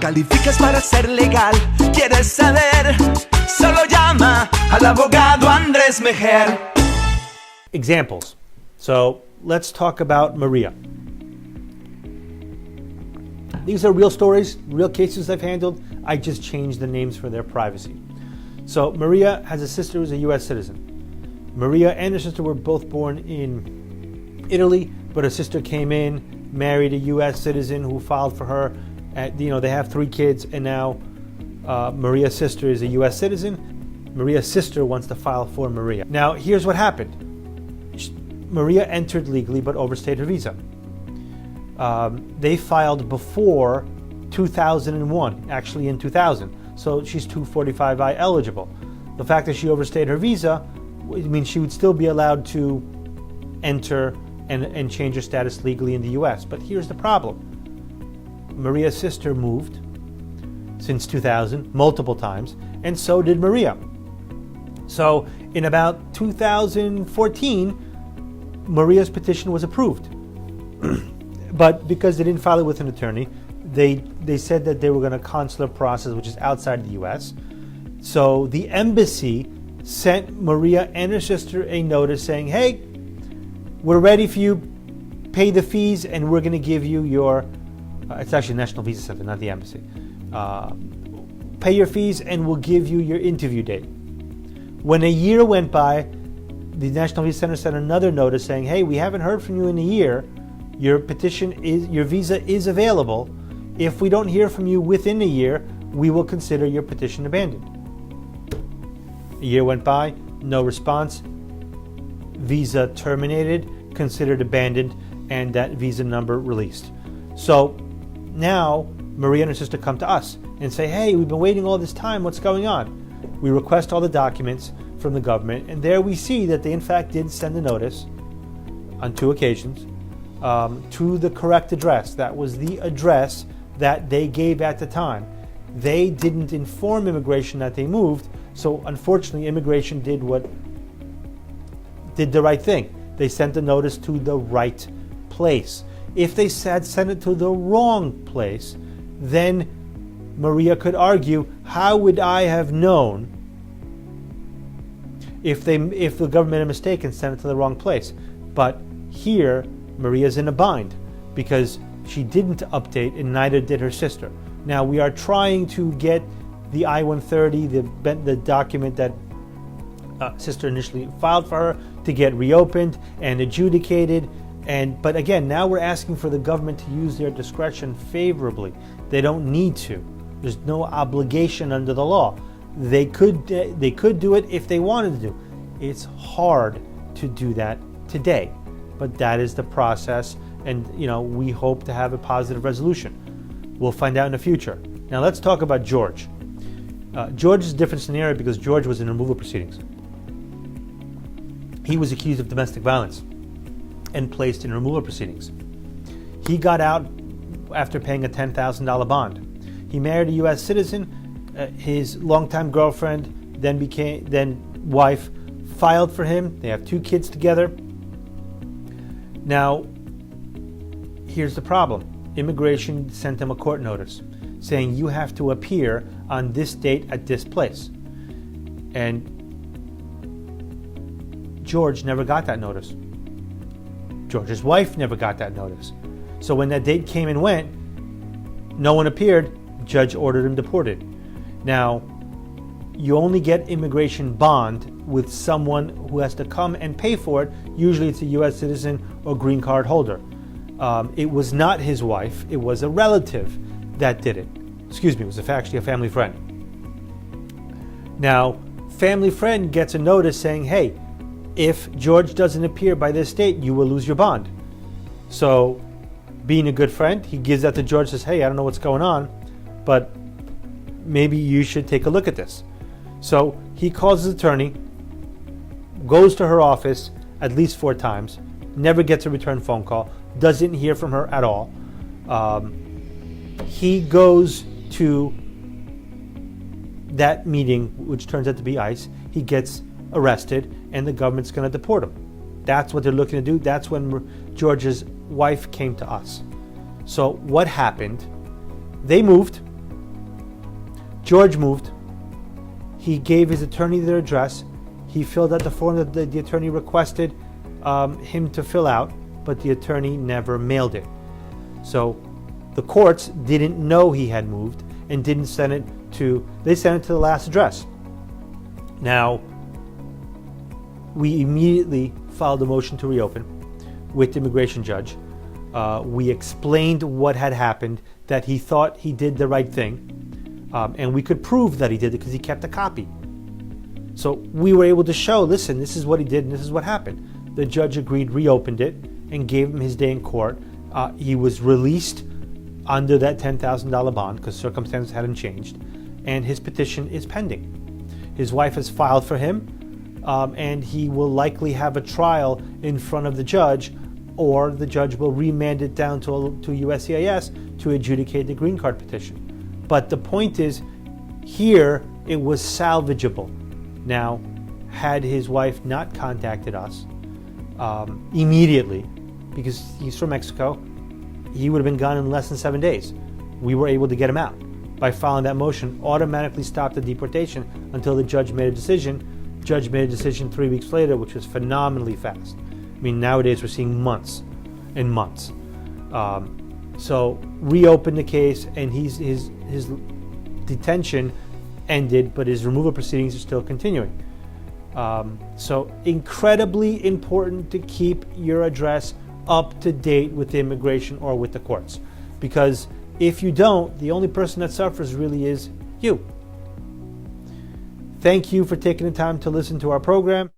Calificas para ser legal, ¿quieres saber? Solo llama al abogado Andrés Mejer. Examples. So let's talk about Maria. These are real stories, real cases I've handled. I just changed the names for their privacy. So Maria has a sister who's a U.S. citizen. Maria and her sister were both born in Italy, but her sister came in, married a U.S. citizen who filed for her. They have 3 kids, and now Maria's sister is a U.S. citizen. Maria's sister wants to file for Maria. Now, here's what happened. Maria entered legally, but overstayed her visa. They filed before 2001, actually in 2000. So she's 245I eligible. The fact that she overstayed her visa, it means she would still be allowed to enter and change her status legally in the U.S. But here's the problem. Maria's sister moved since 2000 multiple times, and so did Maria. So in about 2014, Maria's petition was approved. But because they didn't file it with an attorney, they said that they were going to consular process, which is outside the U.S. So the embassy sent Maria and her sister a notice saying, hey, we're ready for you, pay the fees, and we're going to give you your, it's actually National Visa Center, not the embassy. Pay your fees and we'll give you your interview date. When a year went by, the National Visa Center sent another notice saying, hey, we haven't heard from you in a year. Your visa is available. If we don't hear from you within a year, we will consider your petition abandoned. A year went by, no response. Visa terminated, considered abandoned, and that visa number released. So now Maria and her sister come to us and say, hey, we've been waiting all this time, what's going on? We request all the documents from the government, and there we see that they in fact did send a notice on 2 occasions to the correct address. That was the address that they gave at the time. They didn't inform immigration that they moved, so unfortunately immigration did the right thing. They sent the notice to the right place. If they had sent it to the wrong place, then Maria could argue, how would I have known if the government made a mistake and sent it to the wrong place? But here, Maria's in a bind because she didn't update and neither did her sister. Now we are trying to get the I-130, the document that sister initially filed for her, to get reopened and adjudicated. But again, now we're asking for the government to use their discretion favorably. They don't need to. There's no obligation under the law. They could do it if they wanted to do. It's hard to do that today, but that is the process, and we hope to have a positive resolution. We'll find out in the future. Now let's talk about George. George is a different scenario because George was in removal proceedings. He was accused of domestic violence and placed in removal proceedings. He got out after paying a $10,000 bond. He married a U.S. citizen. His longtime girlfriend, then wife, filed for him. They have 2 kids together. Now, here's the problem. Immigration sent him a court notice saying you have to appear on this date at this place. And George never got that notice. George's wife never got that notice. So when that date came and went, no one appeared, judge ordered him deported. Now, you only get immigration bond with someone who has to come and pay for it. Usually it's a U.S. citizen or green card holder. It was not his wife, it was a relative that did it. Excuse me, it was actually a family friend. Now, family friend gets a notice saying, hey, if George doesn't appear by this date, you will lose your bond. So, being a good friend, he gives that to George, says, hey, I don't know what's going on, but maybe you should take a look at this. So he calls his attorney, goes to her office at least 4 times, never gets a return phone call, doesn't hear from her at all. He goes to that meeting, which turns out to be ICE. He gets arrested, and the government's going to deport him. That's what they're looking to do. That's when George's wife came to us. So what happened? They moved. George moved. He gave his attorney their address. He filled out the form that the attorney requested him to fill out, but the attorney never mailed it. So the courts didn't know he had moved and didn't send it to, they sent it to the last address. Now, we immediately filed a motion to reopen with the immigration judge. We explained what had happened, that he thought he did the right thing, and we could prove that he did it because he kept a copy. So we were able to show, listen, this is what he did and this is what happened. The judge agreed, reopened it, and gave him his day in court. He was released under that $10,000 bond because circumstances hadn't changed, and his petition is pending. His wife has filed for him, and he will likely have a trial in front of the judge, or the judge will remand it down to USCIS to adjudicate the green card petition. But the point is, here it was salvageable. Now, had his wife not contacted us immediately, because he's from Mexico, he would have been gone in less than 7 days. We were able to get him out by filing that motion, automatically stopped the deportation until the judge made a decision. Judge made a decision 3 weeks later, which was phenomenally fast. I mean, nowadays we're seeing months and months. So reopened the case, and his detention ended, but his removal proceedings are still continuing. So incredibly important to keep your address up to date with the immigration or with the courts, because if you don't, the only person that suffers really is you. Thank you for taking the time to listen to our program.